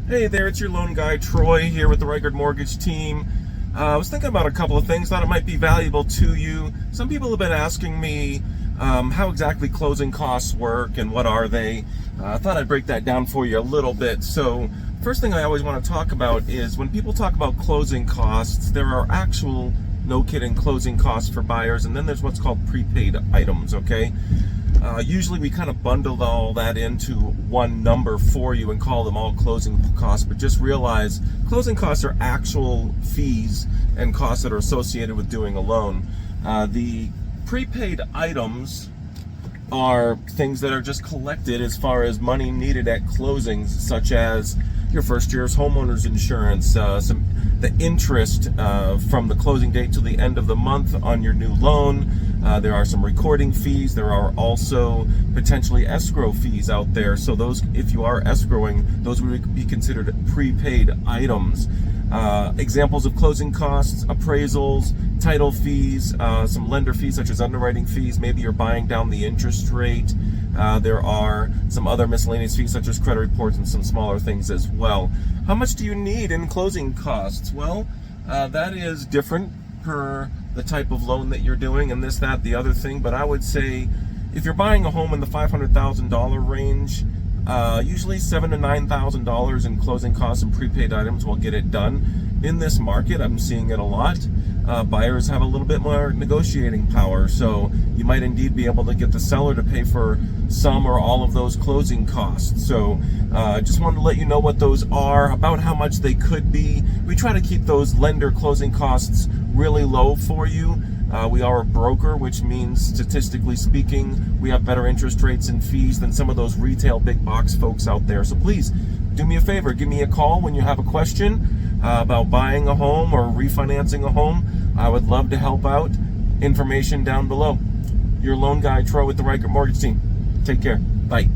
Hey there, it's your loan guy Troy here with the Reichert mortgage team. I was thinking about a couple of things, thought it might be valuable to you. Some people have been asking me how exactly closing costs work and what are they. I thought I'd break that down for you a little bit. So first thing I always want to talk about is when people talk about closing costs, there are actual, no kidding, closing costs for buyers, and then there's what's called prepaid items, okay? Usually we kind of bundle all that into one number for you and call them all closing costs, but just realize closing costs are actual fees and costs that are associated with doing a loan. The prepaid items are things that are just collected as far as money needed at closings, such as your first year's homeowner's insurance, the interest from the closing date to the end of the month on your new loan. There are some recording fees. There are also potentially escrow fees out there. So those, if you are escrowing, those would be considered prepaid items. Examples of closing costs: appraisals, title fees, some lender fees such as underwriting fees. Maybe you're buying down the interest rate. There are some other miscellaneous fees such as credit reports and some smaller things as well. How much do you need in closing costs? Well, that is different per the type of loan that you're doing and this, that, the other thing. But I would say if you're buying a home in the $500,000 range, usually $7,000 to $9,000 in closing costs and prepaid items will get it done. In this market, I'm seeing it a lot. Buyers have a little bit more negotiating power, so you might indeed be able to get the seller to pay for some or all of those closing costs. So I just wanted to let you know what those are, about how much they could be. We try to keep those lender closing costs really low for you. We are a broker, which means statistically speaking, we have better interest rates and fees than some of those retail big box folks out there. So please do me a favor, give me a call when you have a question about buying a home or refinancing a home. I would love to help out. Information down below. Your loan guy, Troy, with the Reichert mortgage team. Take care. Bye.